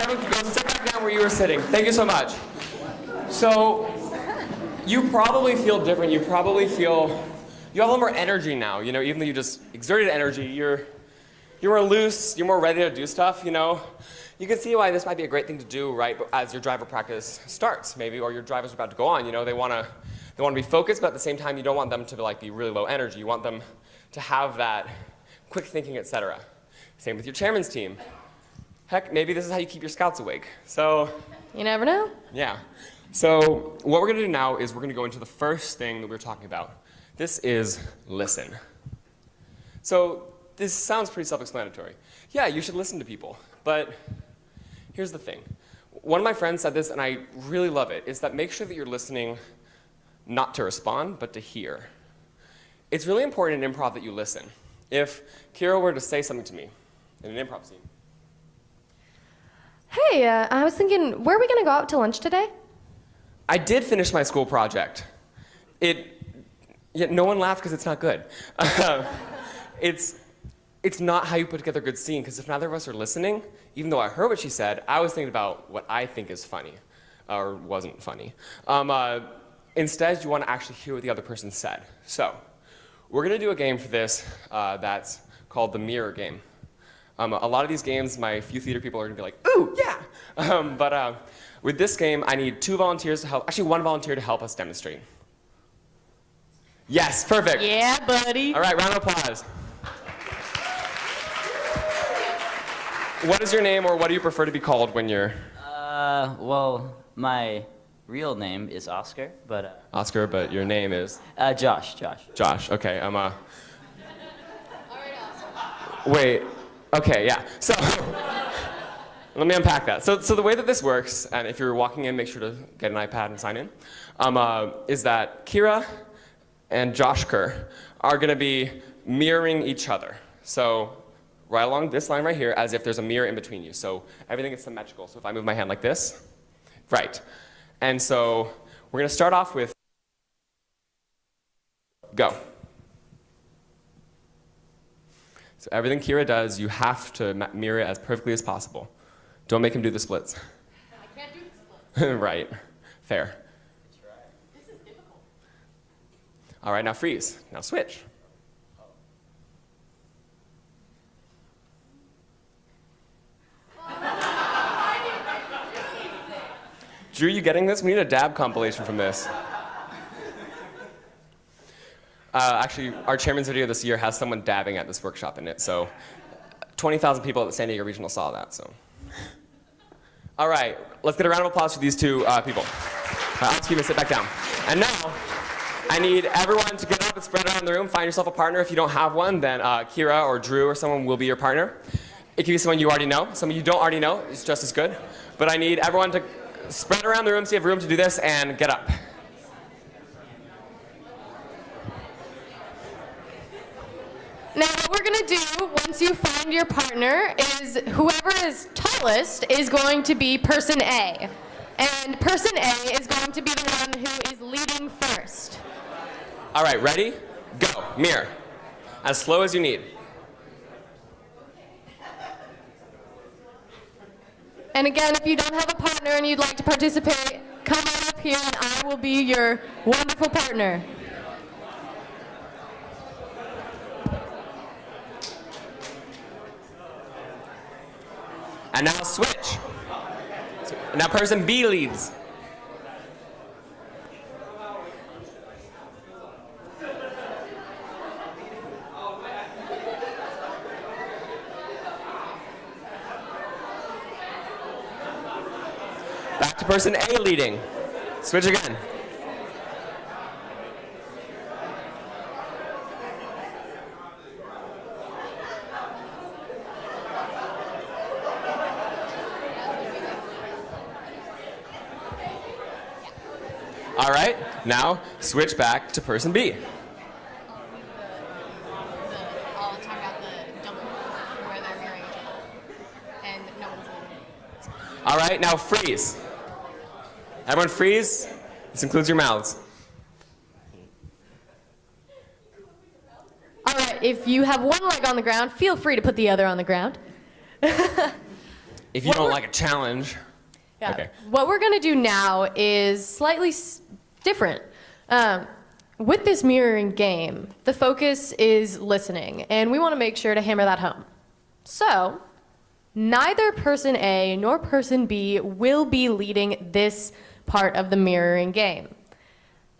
Everyone can go sit back down where you were sitting. Thank you so much. So, you probably feel different. You probably feel, you have a little more energy now. You know, even though you just exerted energy, you're more loose, you're more ready to do stuff, you know. You can see why this might be a great thing to do right as your driver practice starts, maybe, or your driver's about to go on. You know, they want to be focused, but at the same time, you don't want them to like be really low energy. You want them to have that quick thinking, etc. Same with your chairman's team. Heck, maybe this is how you keep your scouts awake. So, You never know. yeah. So what we're going to do now is we're going to go into the first thing that we were talking about. This is listen. So this sounds pretty self-explanatory. Yeah, you should listen to people, but here's the thing. One of my friends said this, and I really love it, is that make sure that you're listening not to respond, but to hear. It's really important in improv that you listen. If Kira were to say something to me in an improv scene. Hey, I was thinking, where are we going to go out to lunch today? I did finish my school project. Yet no one laughed because it's not good. It's not how you put together a good scene, because if neither of us are listening, even though I heard what she said, I was thinking about what I think is funny, or wasn't funny. Instead, you want to actually hear what the other person said. So, we're going to do a game for this that's called the mirror game. A lot of these games, my few theater people are going to be like, ooh, yeah! But with this game, I need 2 volunteers to help, actually 1 volunteer to help us demonstrate. Yes, perfect. Yeah, buddy. All right, round of applause. What is your name, or what do you prefer to be called when you're... Well, my real name is Oscar, but... Oscar, but your name is... Josh. Josh, okay, Wait, okay, yeah. So, let me unpack that. So the way that this works, and if you're walking in, make sure to get an iPad and sign in, is that Kira and Josh Kerr are going to be mirroring each other. So right along this line right here, as if there's a mirror in between you. So everything is symmetrical. So if I move my hand like this, right. And so we're going to start off with go. So everything Kira does, you have to mirror it as perfectly as possible. Don't make him do the splits. I can't do the split. Right. Fair. This is difficult. All right, now freeze. Now switch. Drew, you getting this? We need a dab compilation from this. Actually, our chairman's video this year has someone dabbing at this workshop in it, so 20,000 people at the San Diego Regional saw that, so. All right, let's get a round of applause for these 2 people. I'll ask you to sit back down. And now, I need everyone to get up and spread around the room. Find yourself a partner. If you don't have one, then Kira or Drew or someone will be your partner. It can be someone you already know. Someone you don't already know is just as good. But I need everyone to spread around the room so you have room to do this, and get up. Now, what we're going to do once you find your partner is whoever is tallest is going to be person A. And person A is going to be the one who is leading first. All right, ready? Go. Mirror. As slow as you need. And again, if you don't have a partner and you'd like to participate, come on up here and I will be your wonderful partner. And now switch. Now person B leads. Back to person A leading. Switch again. All right, now switch back to person B. I'll talk about the double where they're mirroring each other. And no one's leading. All right, now freeze. Everyone freeze. This includes your mouths. All right, if you have one leg on the ground, feel free to put the other on the ground. If you don't like a challenge. Yeah. Okay. What we're going to do now is slightly different. With this mirroring game, the focus is listening, and we want to make sure to hammer that home. So, neither person A nor person B will be leading this part of the mirroring game.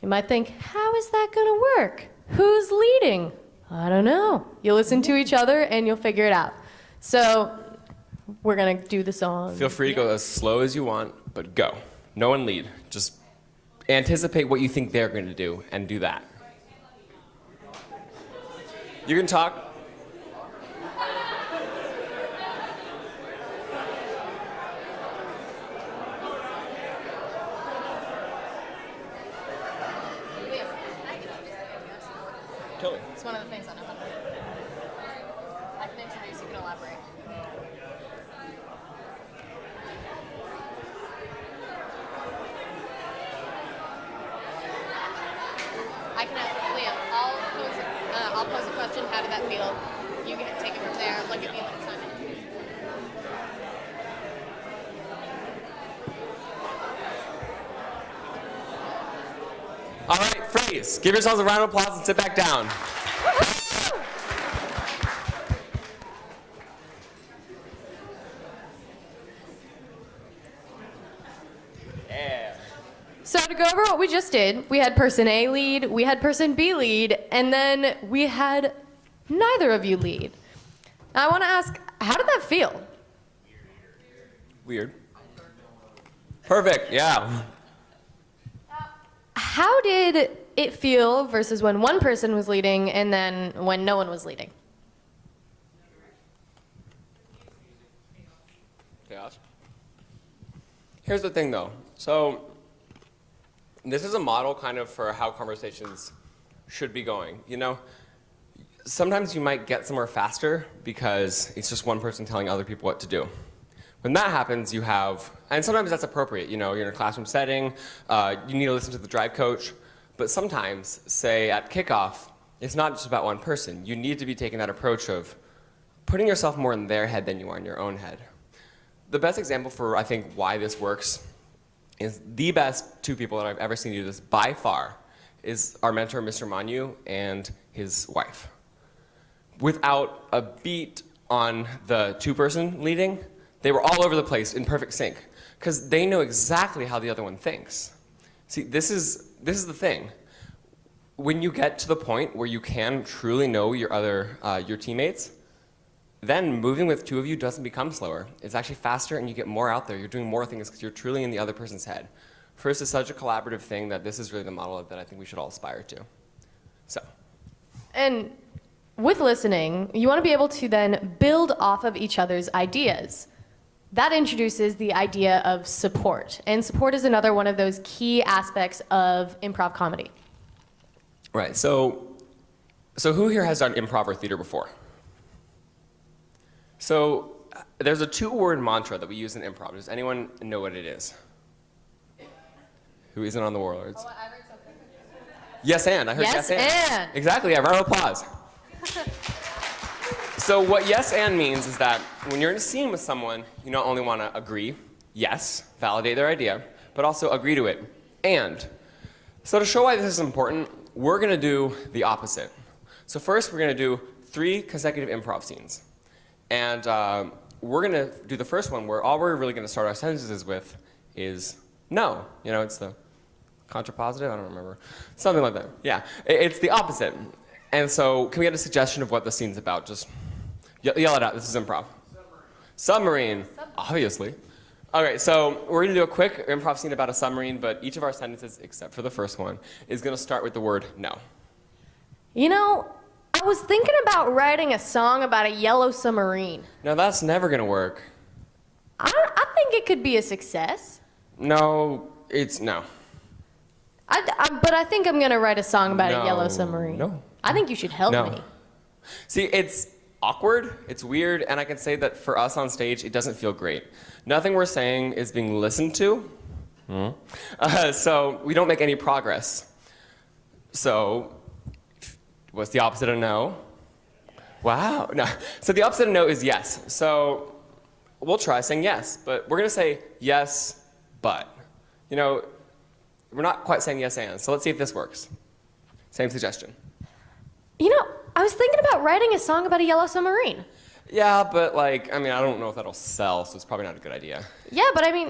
You might think, how is that going to work? Who's leading? I don't know. You'll listen to each other and you'll figure it out. So, we're going to do the song. Feel free to go as slow as you want, but go. No one lead. Just anticipate what you think they're going to do and do that. You can talk. Totally. It's one of the things I know how to do. I can introduce, you can elaborate. I can have, Liam, I'll pose a question, how did that feel? You can take it from there, look at me when it's time. All right, freeze. Give yourselves a round of applause and sit back down. Yeah. So to go over what we just did, we had person A lead, we had person B lead, and then we had neither of you lead. I want to ask, how did that feel? Weird. Perfect, yeah. How did it feel versus when one person was leading and then when no one was leading? Chaos. Here's the thing, though. So this is a model kind of for how conversations should be going. You know, sometimes you might get somewhere faster because it's just one person telling other people what to do. When that happens, you have, and sometimes that's appropriate. You know, you're in a classroom setting, you need to listen to the drive coach. But sometimes, say at kickoff, it's not just about one person. You need to be taking that approach of putting yourself more in their head than you are in your own head. The best example for, I think, why this works is the best two people that I've ever seen do this by far is our mentor, Mr. Manu, and his wife. Without a beat on the two-person leading, they were all over the place in perfect sync because they know exactly how the other one thinks. See, this is the thing. When you get to the point where you can truly know your teammates, then moving with two of you doesn't become slower. It's actually faster and you get more out there. You're doing more things because you're truly in the other person's head. First is such a collaborative thing that this is really the model that I think we should all aspire to. So. And with listening, you want to be able to then build off of each other's ideas. That introduces the idea of support. And support is another one of those key aspects of improv comedy. Right, so who here has done improv or theater before? So there's a two-word mantra that we use in improv. Does anyone know what it is? Who isn't on the Warlords? Oh, I heard something. Yes, and. I heard yes, yes and. Exactly, a round of applause. So what yes and means is that when you're in a scene with someone, you not only want to agree, yes, validate their idea, but also agree to it, and. So to show why this is important, we're going to do the opposite. So first, we're going to do 3 consecutive improv scenes. And we're going to do the first one where all we're really going to start our sentences with is no. You know, it's the contrapositive? I don't remember. Something like that. Yeah, it's the opposite. And so can we get a suggestion of what the scene's about? Just yell it out. This is improv. Submarine. Obviously. Okay, so we're going to do a quick improv scene about a submarine, but each of our sentences, except for the first one, is going to start with the word no. You know, I was thinking about writing a song about a yellow submarine. No, that's never going to work. I think it could be a success. No, it's no. But I think I'm going to write a song about a yellow submarine. No. I think you should help me. See, it's awkward, it's weird, and I can say that for us on stage, it doesn't feel great. Nothing we're saying is being listened to, so we don't make any progress. So, what's the opposite of no? Wow, no. So the opposite of no is yes. So we'll try saying yes, but we're going to say yes, but. You know, we're not quite saying yes and, so let's see if this works. Same suggestion. You know, I was thinking about writing a song about a yellow submarine. Yeah, but like, I mean, I don't know if that'll sell, so it's probably not a good idea. Yeah, but I mean,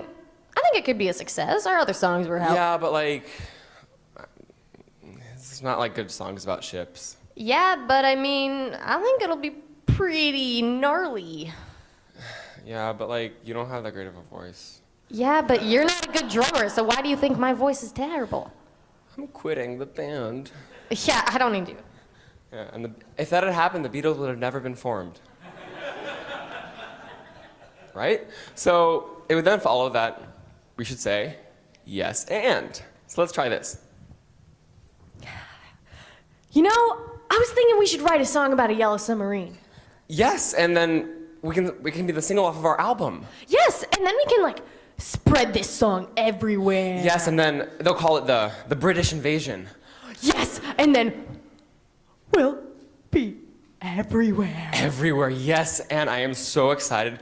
I think it could be a success. Our other songs were help. Yeah, but like, it's not like good songs about ships. Yeah, but I mean, I think it'll be pretty gnarly. Yeah, but like, you don't have that great of a voice. Yeah, but you're not a good drummer, so why do you think my voice is terrible? I'm quitting the band. Yeah, I don't need to. Yeah, and if that had happened, the Beatles would have never been formed. Right? So it would then follow that we should say yes and. So let's try this. You know, I was thinking we should write a song about a yellow submarine. Yes, and then we can be the single off of our album. Yes, and then we can like spread this song everywhere. Yes, and then they'll call it the British invasion. Yes, and then we'll be everywhere. Everywhere, yes, and I am so excited.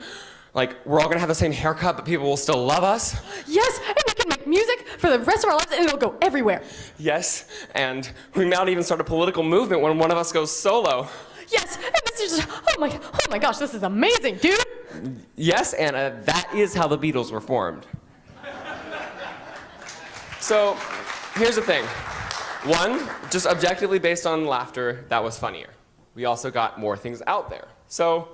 Like, we're all gonna have the same haircut, but people will still love us. Yes, and we can make music for the rest of our lives, and it'll go everywhere. Yes, and we might even start a political movement when one of us goes solo. Yes, and this is just, oh my gosh, this is amazing, dude. Yes, Anna, that is how the Beatles were formed. So, here's the thing. One, just objectively based on laughter, that was funnier. We also got more things out there. So,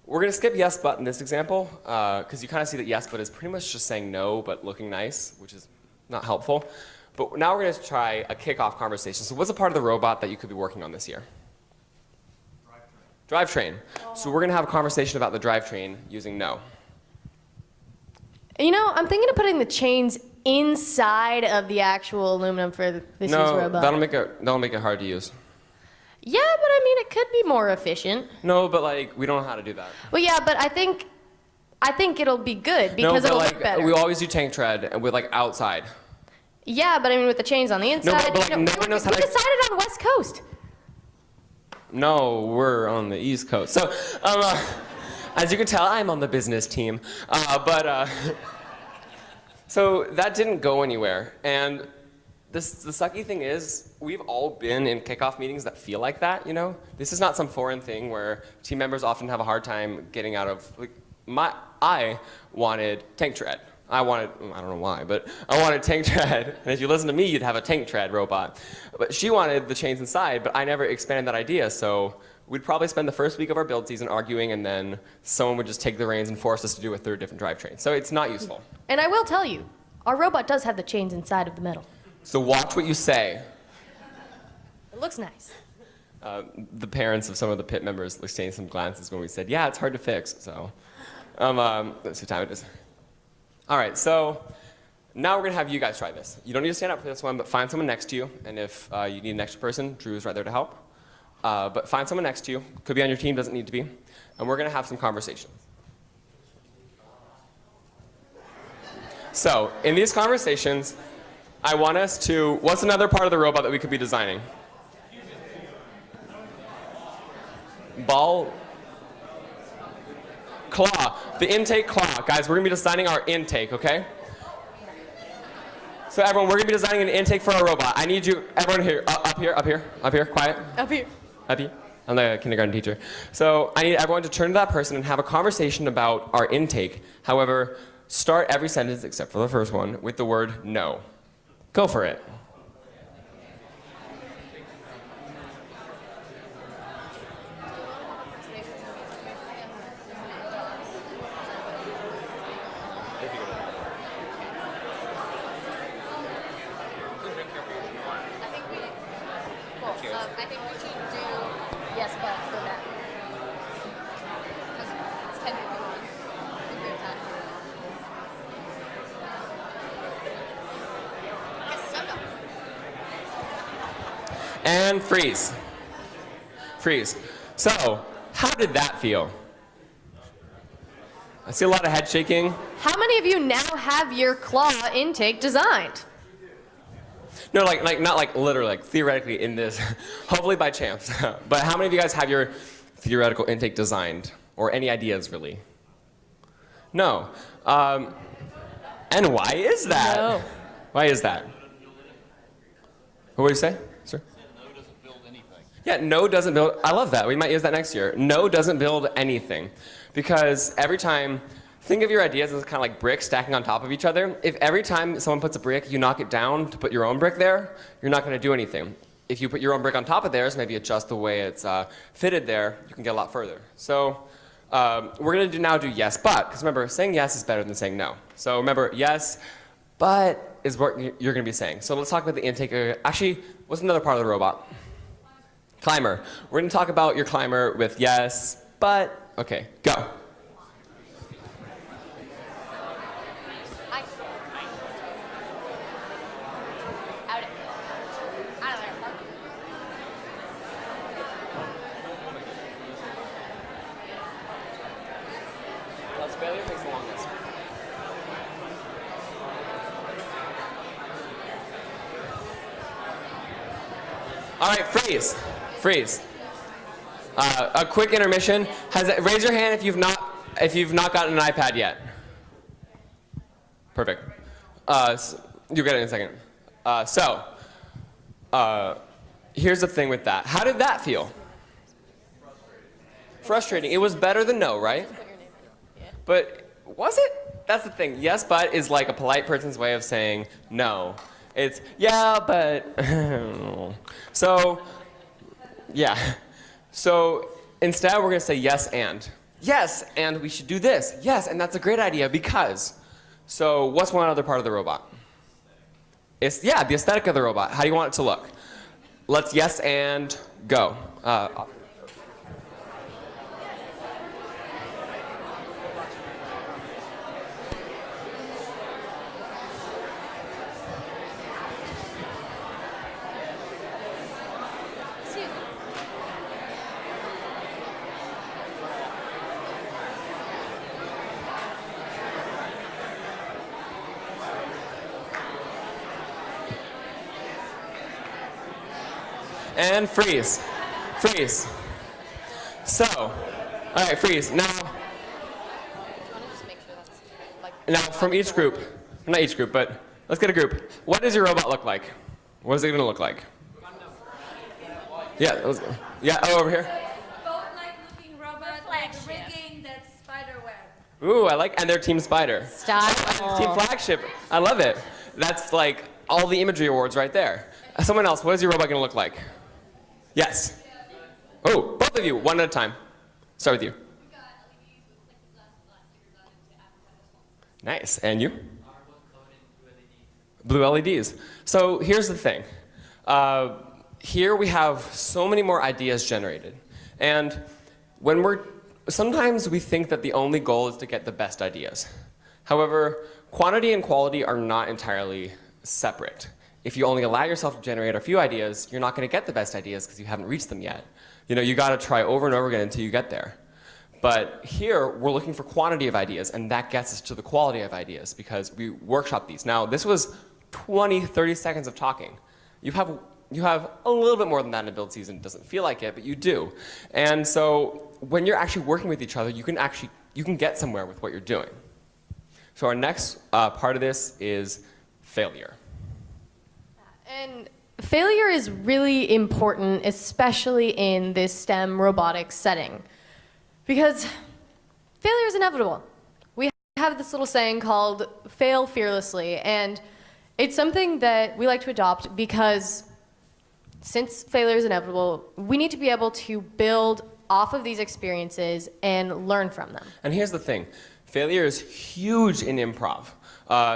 we're gonna skip yes but in this example, because you kind of see that yes but is pretty much just saying no but looking nice, which is not helpful. But now we're gonna try a kickoff conversation. So what's a part of the robot that you could be working on this year? Drivetrain. So we're gonna have a conversation about the drivetrain using no. You know, I'm thinking of putting the chains inside of the actual aluminum for this year's No, robot. that'll make it hard to use. Yeah, but I mean, it could be more efficient. No, but like we don't know how to do that. Well, yeah, but I think it'll be good No, because but it'll like look better. we always do tank tread and with like outside. Yeah, but I mean, with the chains on the inside. but, like, you know, no one knows how we to- decided on West Coast. No, we're on the East Coast. So, as you can tell, I'm on the business team. So that didn't go anywhere. And the sucky thing is, we've all been in kickoff meetings that feel like that, you know? This is not some foreign thing where team members often have a hard time getting out of, like, I wanted tank tread. I don't know why, but I wanted tank tread. And if you listen to me, you'd have a tank tread robot. But she wanted the chains inside, but I never expanded that idea, so we'd probably spend the first week of our build season arguing, and then someone would just take the reins and force us to do a third different drivetrain. So it's not useful. And I will tell you, our robot does have the chains inside of the metal. So watch what you say. It looks nice. The parents of some of the pit members exchanged some glances when we said, yeah, it's hard to fix, so. Let's see what time it is. All right, so now we're gonna have you guys try this. You don't need to stand up for this one, but find someone next to you, and if you need an extra person, Drew is right there to help. But find someone next to you, could be on your team, doesn't need to be, and we're gonna have some conversations. So, in these conversations, I want us to, what's another part of the robot that we could be designing? Ball, claw, the intake claw. Guys, we're gonna be designing our intake, okay? So everyone, we're gonna be designing an intake for our robot. I need you, everyone here, up here, quiet. Up here. Up here. I'm the kindergarten teacher. So I need everyone to turn to that person and have a conversation about our intake. However, start every sentence, except for the first one, with the word no. Go for it. I think we should do yes, but for that. Because it's 10 people. I think we have time. Yes, so And freeze. Freeze. So, how did that feel? I see a lot of head shaking. How many of you now have your claw intake designed? No, like not like literally, like theoretically in this, hopefully by chance. But how many of you guys have your theoretical intake designed? Or any ideas, really? No. And why is that? No. Why is that? What did you say, sir? No doesn't build anything. Yeah, no doesn't build. I love that. We might use that next year. No doesn't build anything. Because every time, think of your ideas as kind of like bricks stacking on top of each other. If every time someone puts a brick, you knock it down to put your own brick there, you're not going to do anything. If you put your own brick on top of theirs, maybe adjust the way it's fitted there, you can get a lot further. So we're going to now do yes, but. Because remember, saying yes is better than saying no. So remember, yes, but is what you're going to be saying. So let's talk about the intake. Actually, what's another part of the robot? Climber. We're going to talk about your climber with yes, but. Okay, go. Failure takes the longest. All right, freeze. Freeze. A quick intermission. Raise your hand if you've not gotten an iPad yet. Perfect. You'll get it in a second. Here's the thing with that. How did that feel? Frustrating. It was better than no, right? But was it? That's the thing. Yes, but is like a polite person's way of saying no. It's, yeah, but. So, yeah. So instead, we're going to say yes, and. Yes, and we should do this. Yes, and that's a great idea because. So what's one other part of the robot? It's, the aesthetic of the robot. How do you want it to look? Let's yes, and go. And freeze. Freeze. So, all right, freeze. Now from each group, not each group, but let's get a group. What does your robot look like? What is it going to look like? Yeah, over here. Boat-like looking robot with rigging that's spider web. Ooh, I like, and they're Team Spider. Stop. Team Flagship. I love it. That's like all the imagery awards right there. Someone else, what is your robot going to look like? Yes. Oh, both of you, one at a time. Start with you. Nice. And you? Blue LEDs. So here's the thing. Here we have so many more ideas generated. And sometimes we think that the only goal is to get the best ideas. However, quantity and quality are not entirely separate. If you only allow yourself to generate a few ideas, you're not going to get the best ideas because you haven't reached them yet. You got to try over and over again until you get there. But here, we're looking for quantity of ideas, and that gets us to the quality of ideas because we workshop these. Now, this was 20, 30 seconds of talking. You have a little bit more than that in a build season. It doesn't feel like it, but you do. And so when you're actually working with each other, you can get somewhere with what you're doing. So our next part of this is failure. And failure is really important, especially in this STEM robotics setting, because failure is inevitable. We have this little saying called fail fearlessly, and it's something that we like to adopt because since failure is inevitable, we need to be able to build off of these experiences and learn from them. And here's the thing. Failure is huge in improv.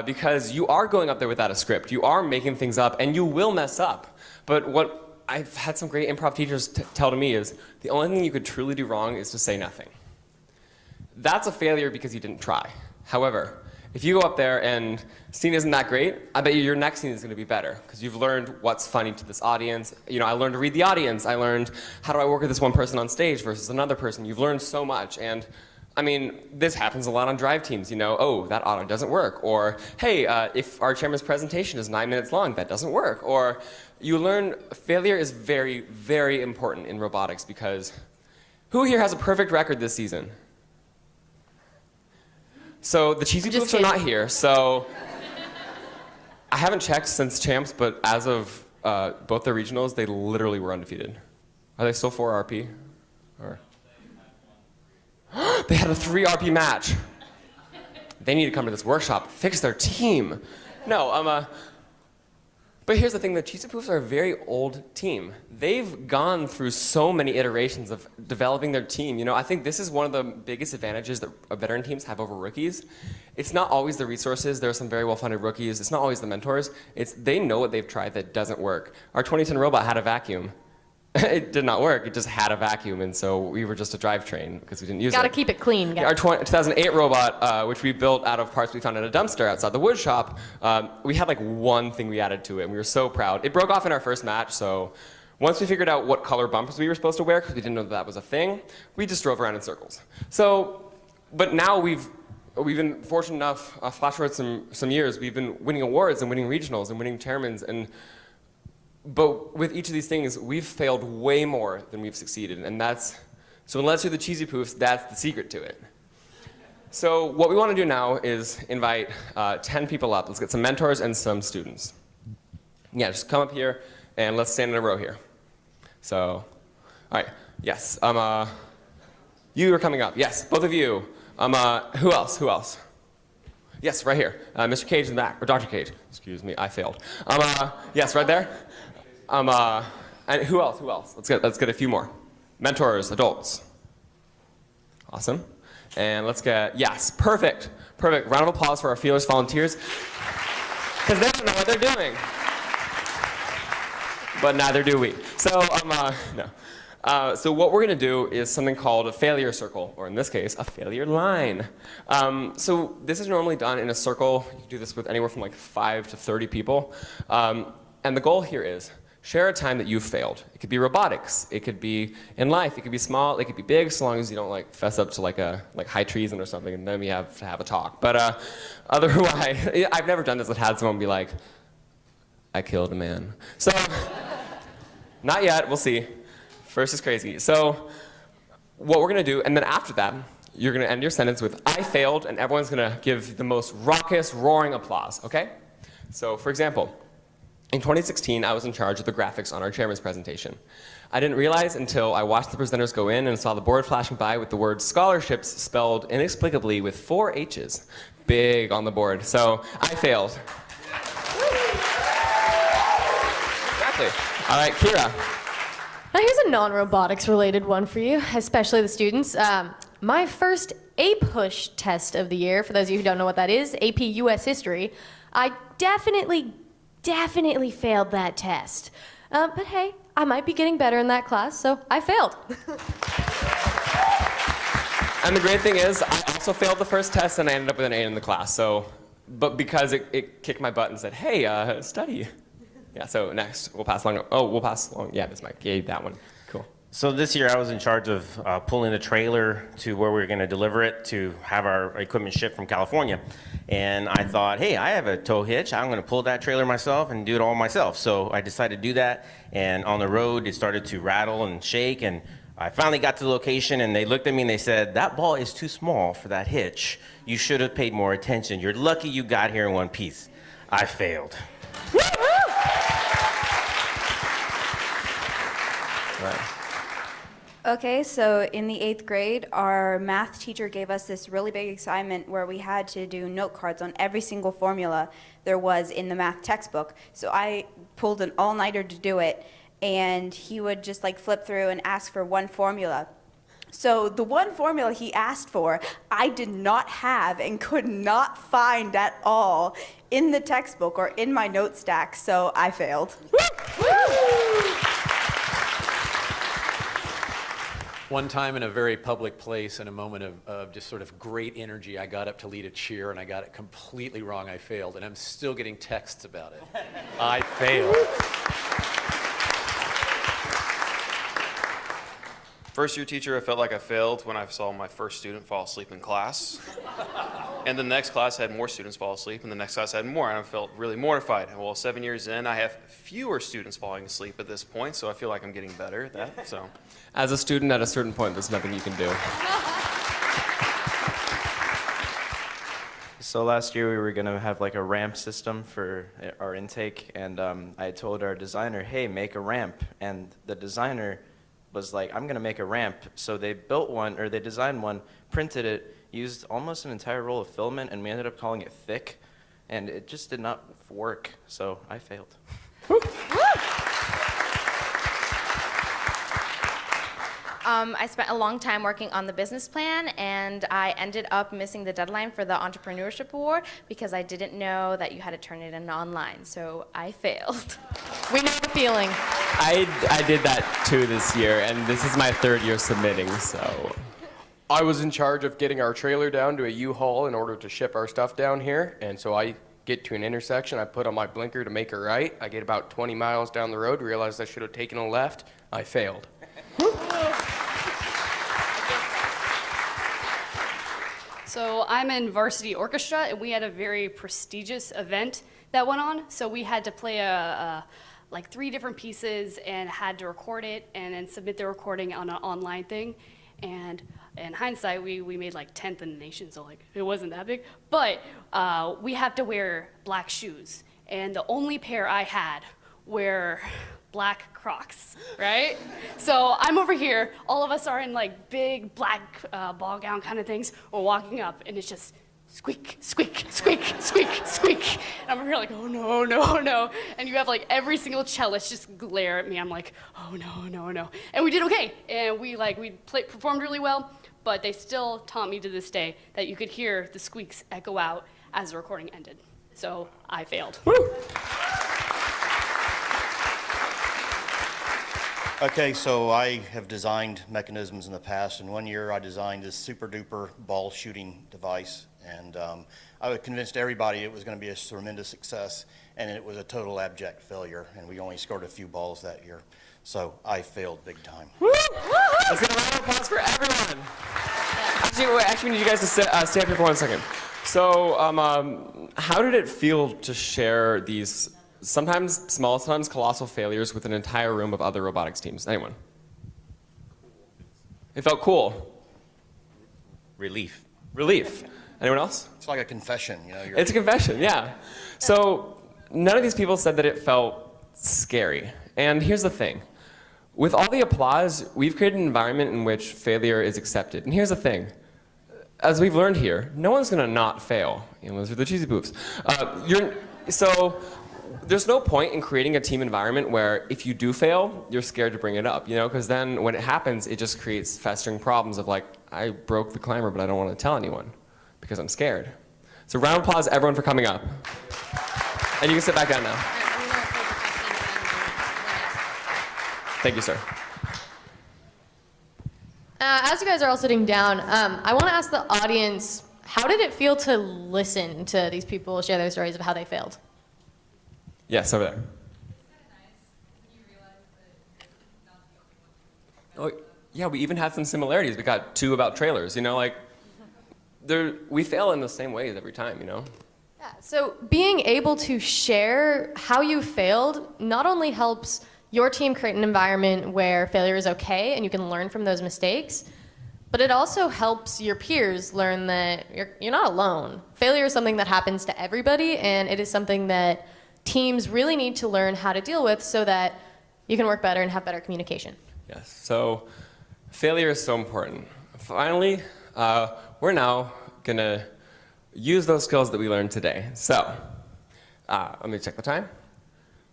Because you are going up there without a script. You are making things up, and you will mess up. But what I've had some great improv teachers tell to me is the only thing you could truly do wrong is to say nothing. That's a failure because you didn't try. However, if you go up there and scene isn't that great, I bet you your next scene is going to be better because you've learned what's funny to this audience. I learned to read the audience. I learned how do I work with this one person on stage versus another person. You've learned so much. And I mean, this happens a lot on drive teams, oh, that auto doesn't work. Or, hey, if our chairman's presentation is 9 minutes long, that doesn't work. Or you learn failure is very, very important in robotics because who here has a perfect record this season? So the cheesy poofs are not here. So I haven't checked since champs, but as of both the regionals, they literally were undefeated. Are they still 4 RP? Or they had a 3 RP match. They need to come to this workshop, fix their team. No, but here's the thing, the Cheesy Poofs are a very old team. They've gone through so many iterations of developing their team. You know, I think this is one of the biggest advantages that veteran teams have over rookies. It's not always the resources. There are some very well-funded rookies. It's not always the mentors. It's they know what they've tried that doesn't work. Our 2010 robot had a vacuum. It did not work. It just had a vacuum, and so we were just a drivetrain because we didn't use it. Gotta keep it clean, guys. Our 2008 robot, which we built out of parts we found in a dumpster outside the wood shop, we had like one thing we added to it, and we were so proud. It broke off in our first match, so once we figured out what color bumpers we were supposed to wear, because we didn't know that was a thing, we just drove around in circles. So, but now we've been fortunate enough, flash forward some years, we've been winning awards and winning regionals and winning chairmans, but with each of these things, we've failed way more than we've succeeded, and so unless you're the Cheesy Poofs, that's the secret to it. So what we want to do now is invite 10 people up. Let's get some mentors and some students. Yeah, just come up here, and let's stand in a row here. So, all right, yes, you are coming up. Yes, both of you. Who else? Yes, right here. Mr. Cage in the back, or Dr. Cage. Excuse me, I failed. Yes, right there. And who else? Let's get a few more. Mentors, adults. Awesome. And let's get, yes, perfect. Round of applause for our fearless volunteers. Because they don't know what they're doing. But neither do we. So, no. So what we're going to do is something called a failure circle, or in this case, a failure line. So this is normally done in a circle. You can do this with anywhere from like 5 to 30 people. And the goal here is share a time that you've failed. It could be robotics. It could be in life. It could be small. It could be big, so long as you don't like fess up to like high treason or something, and then we have to have a talk. But otherwise, I've never done this that had someone be like, I killed a man. So, not yet. We'll see. First is crazy. So, what we're gonna do, and then after that, you're gonna end your sentence with I failed, and everyone's gonna give the most raucous, roaring applause. Okay? So, for example. In 2016, I was in charge of the graphics on our chairman's presentation. I didn't realize until I watched the presenters go in and saw the board flashing by with the word scholarships spelled inexplicably with 4 H's, big on the board. So I failed. Exactly. All right, Kira. Now here's a non-robotics related one for you, especially the students. My first APUSH test of the year, for those of you who don't know what that is, AP US History, I definitely failed that test. But hey, I might be getting better in that class, so I failed. And the great thing is, I also failed the first test and I ended up with an A in the class. So, but because it kicked my butt and said, hey, study. Yeah, so next, we'll pass along. Yeah, this mic. Yeah, that one. Cool. So this year I was in charge of pulling a trailer to where we were going to deliver it to have our equipment shipped from California. And I thought, hey, I have a tow hitch. I'm going to pull that trailer myself and do it all myself. So I decided to do that. And on the road, it started to rattle and shake. And I finally got to the location, and they looked at me and they said, that ball is too small for that hitch. You should have paid more attention. You're lucky you got here in one piece. I failed. Right. Okay, so in the 8th grade, our math teacher gave us this really big assignment where we had to do note cards on every single formula there was in the math textbook. So I pulled an all-nighter to do it, and he would just like flip through and ask for one formula. So the one formula he asked for, I did not have and could not find at all in the textbook or in my note stack, so I failed. One time in a very public place, in a moment of just sort of great energy, I got up to lead a cheer and I got it completely wrong. I failed, and I'm still getting texts about it. I failed. First year teacher, I felt like I failed when I saw my first student fall asleep in class. And the next class had more students fall asleep, and the next class had more, and I felt really mortified. And well, 7 years in, I have fewer students falling asleep at this point, so I feel like I'm getting better at that. So, as a student, at a certain point, there's nothing you can do. So last year we were going to have like a ramp system for our intake, and I told our designer, hey, make a ramp. And the designer was like, I'm gonna make a ramp. So they built one, or they designed one, printed it, used almost an entire roll of filament, and we ended up calling it thick, and it just did not work, so I failed. I spent a long time working on the business plan, and I ended up missing the deadline for the entrepreneurship award because I didn't know that you had to turn it in online, so I failed. We know the feeling. I did that too this year, and this is my 3rd year submitting, so. I was in charge of getting our trailer down to a U-Haul in order to ship our stuff down here, and so I get to an intersection, I put on my blinker to make a right, I get about 20 miles down the road, realized I should have taken a left, I failed. So I'm in varsity orchestra, and we had a very prestigious event that went on. So we had to play like 3 different pieces and had to record it and then submit the recording on an online thing. And in hindsight, we made like 10th in the nation, so like it wasn't that big. But we have to wear black shoes, and the only pair I had were black Crocs, right? So I'm over here, all of us are in like big black ball gown kind of things. We're walking up, and it's just squeak, squeak, squeak, squeak, squeak. And I'm over here like, oh no, no, no. And you have like every single cellist just glare at me. I'm like, oh no, no, no. And we did okay, and we performed really well, but they still taught me to this day that you could hear the squeaks echo out as the recording ended. So I failed. Woo! Okay, so I have designed mechanisms in the past, and one year I designed this super duper ball shooting device, and I convinced everybody it was going to be a tremendous success, and it was a total abject failure, and we only scored a few balls that year. So I failed big time. Woo! Let's get a round of applause for everyone. Actually, we need you guys to stay up here for 1 second. So, how did it feel to share these sometimes small, sometimes colossal failures with an entire room of other robotics teams? Anyone? It felt cool. Relief. Relief. Anyone else? It's like a confession, you know. It's a confession, yeah. So none of these people said that it felt scary. And here's the thing. With all the applause, we've created an environment in which failure is accepted. And here's the thing. As we've learned here, no one's going to not fail. You know, those are the cheesy poofs. So there's no point in creating a team environment where if you do fail, you're scared to bring it up, you know, because then when it happens, it just creates festering problems of like, I broke the climber, but I don't want to tell anyone because I'm scared. So round of applause, everyone, for coming up. And you can sit back down now. Thank you, sir. As you guys are all sitting down, I want to ask the audience, how did it feel to listen to these people share their stories of how they failed? Yes, over there. Oh, yeah, we even had some similarities. We got 2 about trailers, you know, like, we fail in the same ways every time, you know? Yeah, so being able to share how you failed not only helps your team create an environment where failure is okay and you can learn from those mistakes, but it also helps your peers learn that you're not alone. Failure is something that happens to everybody, and it is something that teams really need to learn how to deal with so that you can work better and have better communication. Yes, so failure is so important. Finally, we're now going to use those skills that we learned today. So, let me check the time.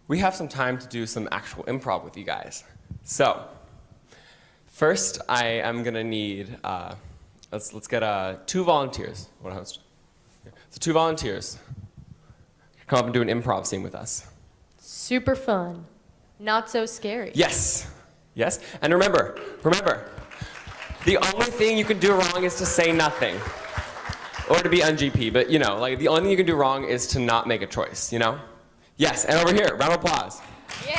We have some time to do some actual improv with you guys. So, first I am going to need, let's get 2 volunteers. I want to host. So 2 volunteers. Come up and do an improv scene with us. Super fun. Not so scary. Yes. Yes. And remember, the only thing you can do wrong is to say nothing. Or to be un-GP, but you know, like the only thing you can do wrong is to not make a choice, you know? Yes, and over here, round of applause. Yeah.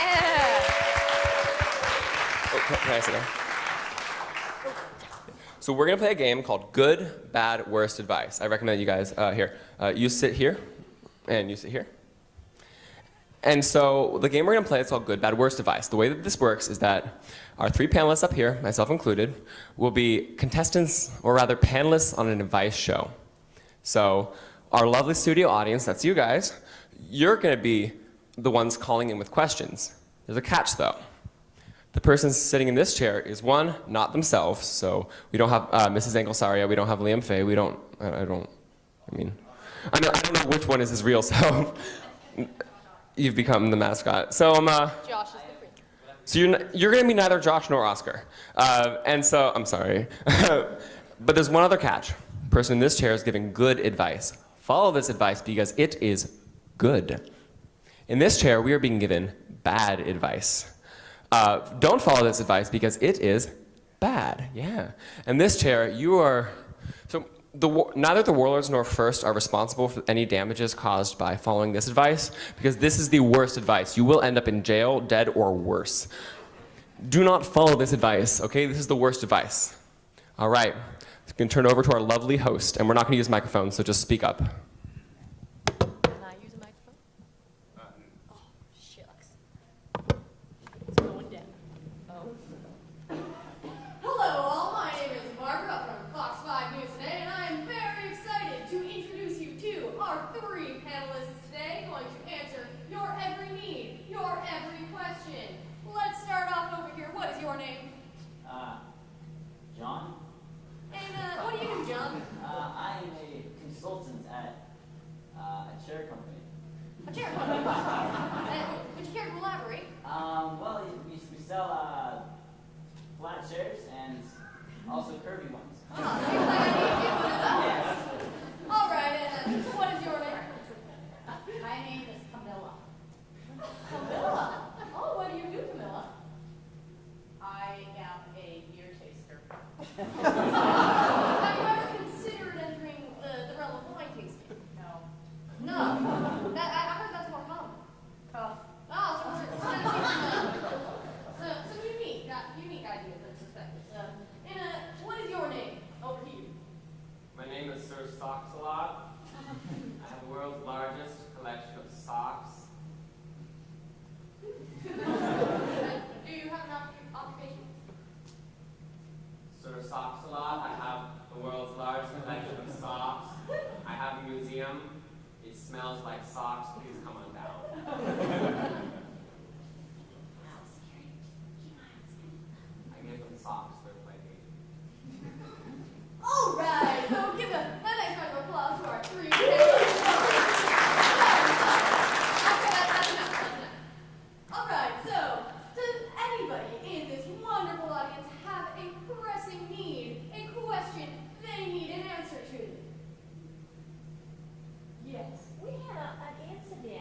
Oh, can I sit down? So we're gonna play a game called Good, Bad, Worst Advice. I recommend you guys, here, you sit here, and you sit here. And so the game we're going to play is called Good, Bad, Worst Advice. The way that this works is that our 3 panelists up here, myself included, will be contestants, or rather panelists on an advice show. So our lovely studio audience, that's you guys, you're going to be the ones calling in with questions. There's a catch though. The person sitting in this chair is one, not themselves. So we don't have Mrs. Angelsaria. We don't have Liam Fay. We don't. I don't know which one is his real self. You've become the mascot. So Josh is the freak. So you're going to be neither Josh nor Oscar. And so I'm sorry, but there's one other catch. The person in this chair is giving good advice. Follow this advice because it is good. In this chair, we are being given bad advice. Don't follow this advice because it is bad. Yeah. In this chair, you are. So neither the warlords nor First are responsible for any damages caused by following this advice because this is the worst advice. You will end up in jail, dead, or worse. Do not follow this advice. Okay, this is the worst advice. All right. We can turn over to our lovely host, and we're not going to use microphones, so just speak up. Can I use a microphone? Oh, shucks. It's going down. Oh. Hello, all. My name is Barbara from Fox 5 News Today, and I am very excited to introduce you to our three panelists today, going to answer your every need, your every question. Let's start off over here. What is your name? John? And what do you do, John? I am a consultant at a chair company. A chair company. Would you care to elaborate? Well, we sell flat chairs and also curvy ones. Oh, seems like I need to get one of those. Yes. All right, and what is your name? My name is Camilla. Camilla. Oh, what do you do, Camilla? I am a beer taster. Have you ever considered entering the realm of wine tasting? No. No. I heard that's more common. Tough. Oh, so we're trying to see some unique ideas and perspectives. And what is your name over here? My name is Sir Socks-a-Lot. I have the world's largest collection of socks. Do you have an occupation? Sir Socks-a-Lot. I have the world's largest collection of socks. I have a museum. It smells like socks. Please come on down. I give them socks. They're playing. All right, so give a nice round of applause to our three panelists. Okay, that's enough. All right, so does anybody in this wonderful audience have a pressing need, a question they need an answer to? Yes. We had an incident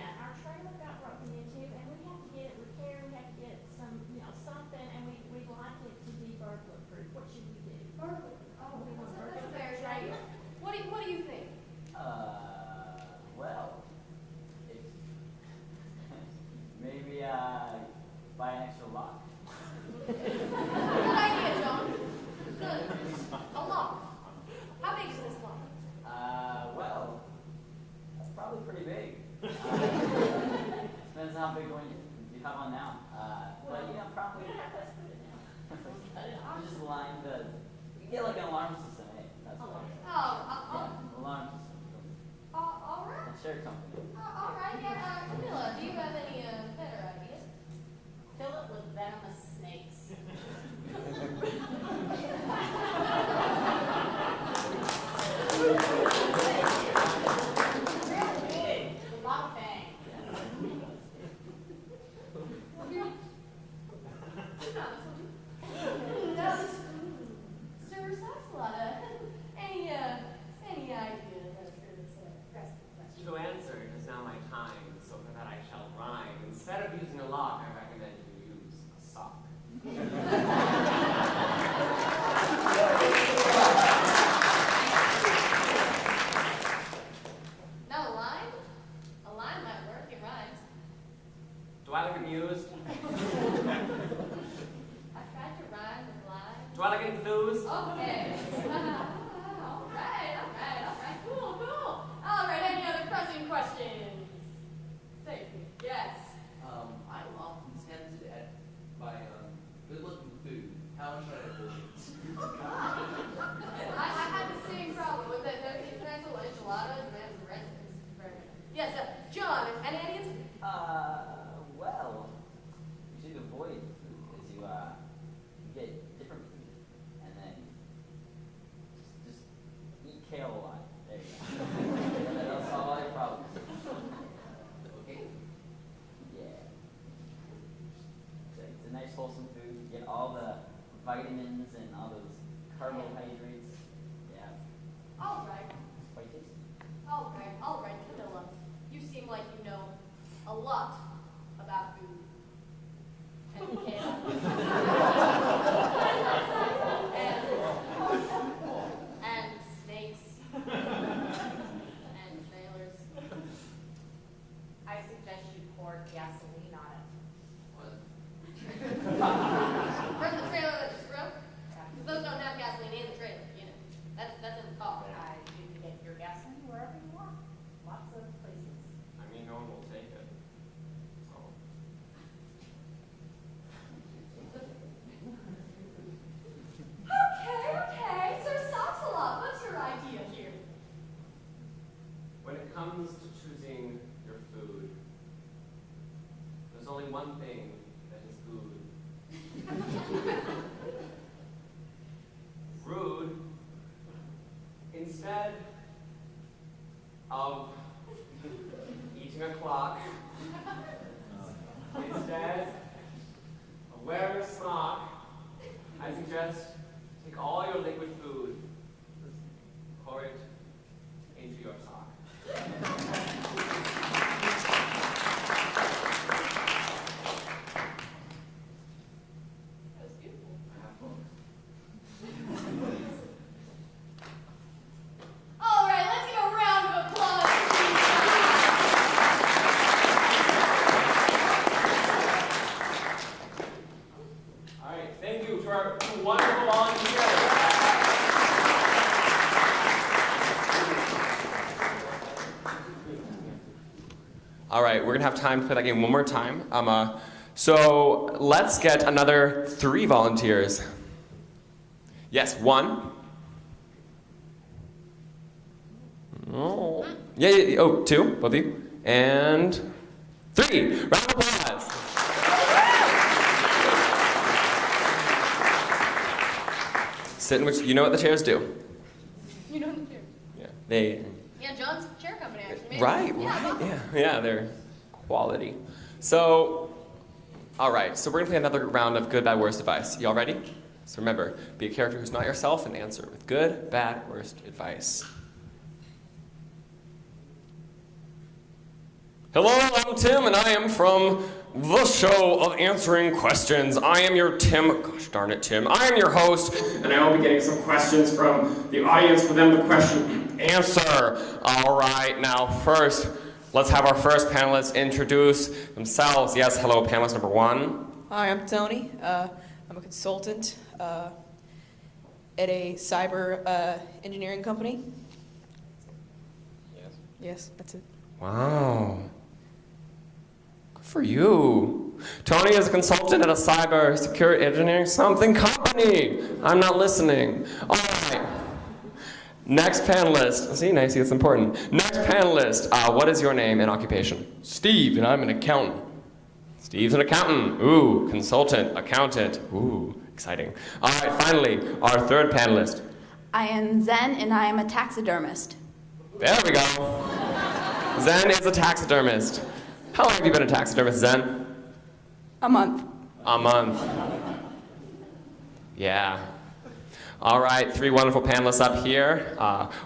comes to choosing your food, there's only one thing that is food. Rude, instead of eating a clock, instead of wearing a smock, I suggest take all your liquid food, pour it into your sock. All right, let's give a round of applause. All right, thank you to our two wonderful volunteers. All right, we're gonna have time to play that game one more time. So let's get another 3 volunteers. Yes, 1. Oh, yeah. Oh, 2, both of you, and 3. Round of applause. Sit in which you know what the chairs do. You know what to do. Yeah, they. Yeah, John's chair company actually. Right. Yeah, they're quality. So, all right. So we're gonna play another round of good, bad, worst advice. Y'all ready? So remember, be a character who's not yourself and answer with good, bad, worst advice. Hello, I'm Tim, and I am from the show of answering questions. I am your Tim. Gosh darn it, Tim. I am your host, and I will be getting some questions from the audience for them to question and answer. All right, now first, let's have our first panelists introduce themselves. Yes, hello, panelist number 1. Hi, I'm Tony. I'm a consultant at a cyber engineering company. Yes, that's it. Wow. Good for you. Tony is a consultant at a cyber security engineering something company. I'm not listening. All right. Next panelist. See, nice, it's important. Next panelist. What is your name and occupation? Steve, and I'm an accountant. Steve's an accountant. Ooh, consultant, accountant. Ooh, exciting. All right, finally, our third panelist. I am Zen, and I am a taxidermist. There we go. Zen is a taxidermist. How long have you been a taxidermist, Zen? A month. A month. Yeah. All right, 3 wonderful panelists up here.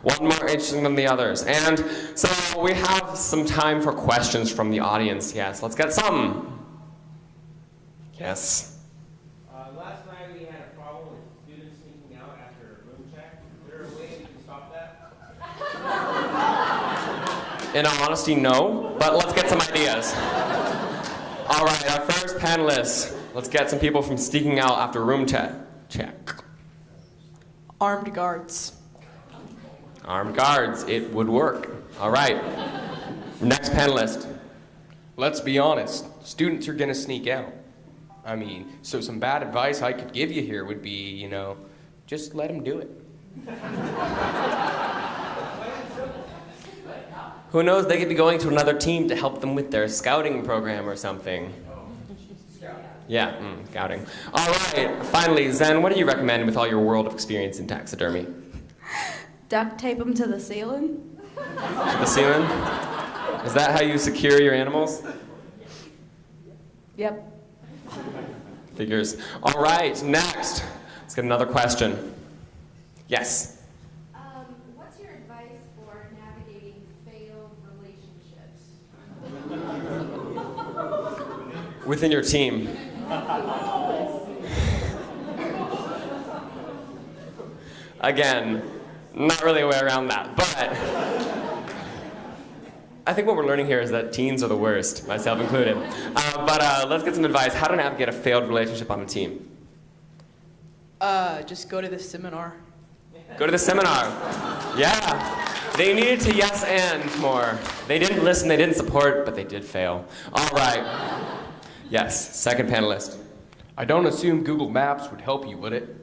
One more interesting than the others. And so we have some time for questions from the audience. Yes, let's get some. Yes. Last night we had a problem with students sneaking out after a room check. Is there a way we can stop that? In all honesty, no, but let's get some ideas. All right, our first panelists. Let's get some people from sneaking out after room check. Armed guards. Armed guards, it would work. All right. Next panelist. Let's be honest, students are gonna sneak out. I mean, so some bad advice I could give you here would be, just let them do it. Who knows, they could be going to another team to help them with their scouting program or something. Yeah, scouting. All right, finally, Zen, what do you recommend with all your world of experience in taxidermy? Duct tape them to the ceiling. The ceiling? Is that how you secure your animals? Yep. Figures. All right, next. Let's get another question. Yes. What's your advice for navigating failed relationships? Within your team. Again, not really a way around that, but I think what we're learning here is that teens are the worst, myself included. But let's get some advice. How to navigate a failed relationship on a team. Just go to the seminar. Go to the seminar. Yeah. They needed to yes and more. They didn't listen, they didn't support, but they did fail. All right. Yes, second panelist. I don't assume Google Maps would help you, would it?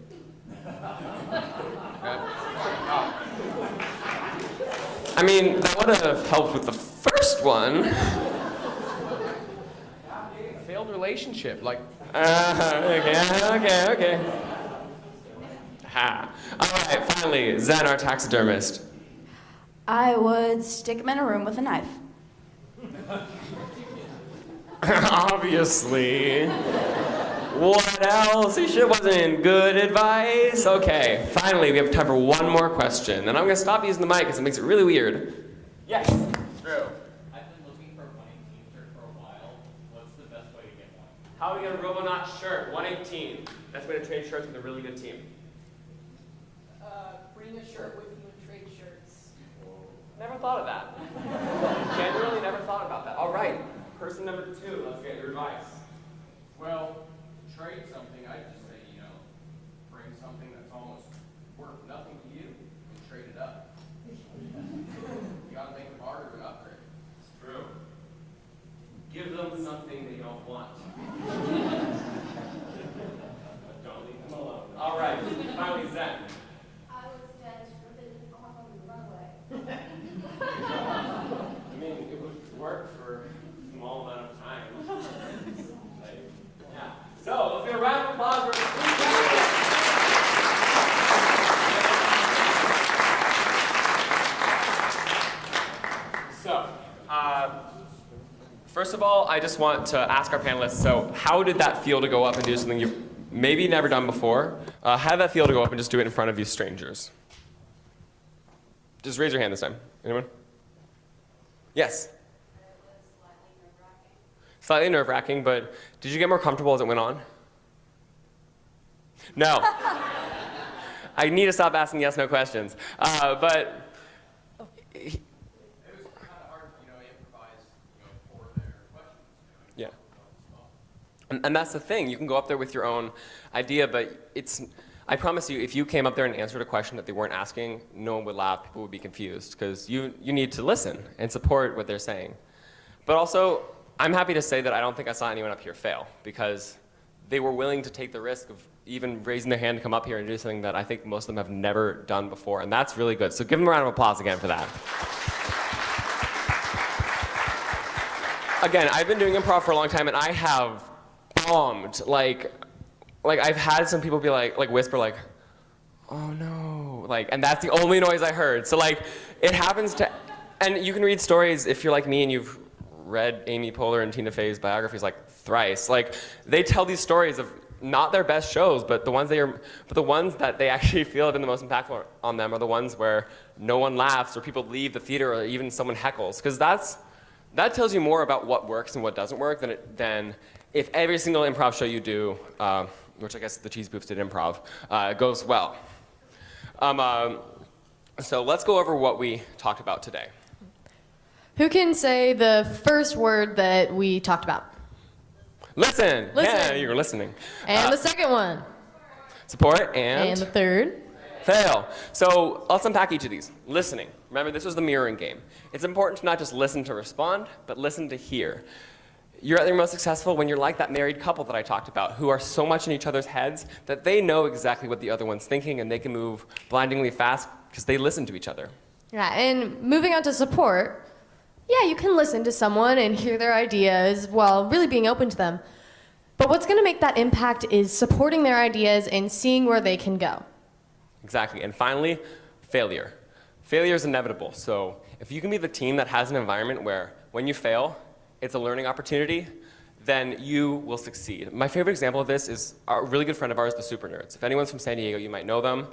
I mean, that would have helped with the first one. Failed relationship, like. Okay. Ha. All right, finally, Zen, our taxidermist. I would stick him in a room with a knife. Obviously. What else? He sure wasn't good advice. Okay, finally, we have time for one more question. And I'm going to stop using the mic because it makes it really weird. Yes, Drew. I've been looking for a 118 shirt for a while. What's the best way to get one? How to get a Robonaut shirt, 118. Best way to trade shirts with a really good team. Bring a shirt with you and trade shirts. Never thought of that. Genuinely never thought about that. All right, person number 2, let's get your advice. Well, to trade something, I'd just say, bring something that's almost worth nothing to you and trade it up. You gotta make the barter an upgrade. It's true. Give them something they don't want. But don't leave them alone. All right, finally Zen. I was dead on the runway. I mean, it would work for a small amount of time. Yeah. So, let's get a round of applause for the 3 candidates. So, first of all, I just want to ask our panelists, so how did that feel to go up and do something you've maybe never done before? How did that feel to go up and just do it in front of you strangers? Just raise your hand this time. Anyone? Yes? Slightly nerve-wracking, but did you get more comfortable as it went on? No. I need to stop asking yes/no questions. But It was kind of hard, improvise, for their questions. yeah. And that's the thing. You can go up there with your own idea, but I promise you, if you came up there and answered a question that they weren't asking, no one would laugh, people would be confused, because you need to listen and support what they're saying. But also, I'm happy to say that I don't think I saw anyone up here fail, because they were willing to take the risk of even raising their hand to come up here and do something that I think most of them have never done before, and that's really good. So give them a round of applause again for that. Again, I've been doing improv for a long time, and I have bombed. Like I've had some people be like whisper like, oh no, and that's the only noise I heard. So it happens to, and you can read stories if you're like me and you've read Amy Poehler and Tina Fey's biographies thrice. They tell these stories of not their best shows, but the ones that they actually feel have been the most impactful on them are the ones where no one laughs or people leave the theater or even someone heckles, because that tells you more about what works and what doesn't work than if every single improv show you do, which I guess the Cheese Boofs did improv, goes well. So let's go over what we talked about today. Who can say the first word that we talked about? Listen. Listen. Yeah, you're listening. And the second one. Support and? And the third. Fail. So let's unpack each of these. Listening. Remember, this was the mirroring game. It's important to not just listen to respond, but listen to hear. You're at your most successful when you're like that married couple that I talked about, who are so much in each other's heads that they know exactly what the other one's thinking, and they can move blindingly fast because they listen to each other. Yeah, and moving on to support, yeah, you can listen to someone and hear their ideas while really being open to them. But what's going to make that impact is supporting their ideas and seeing where they can go. Exactly. And finally, failure. Failure is inevitable. So if you can be the team that has an environment where when you fail, it's a learning opportunity, then you will succeed. My favorite example of this is a really good friend of ours, the Super Nerds. If anyone's from San Diego, you might know them.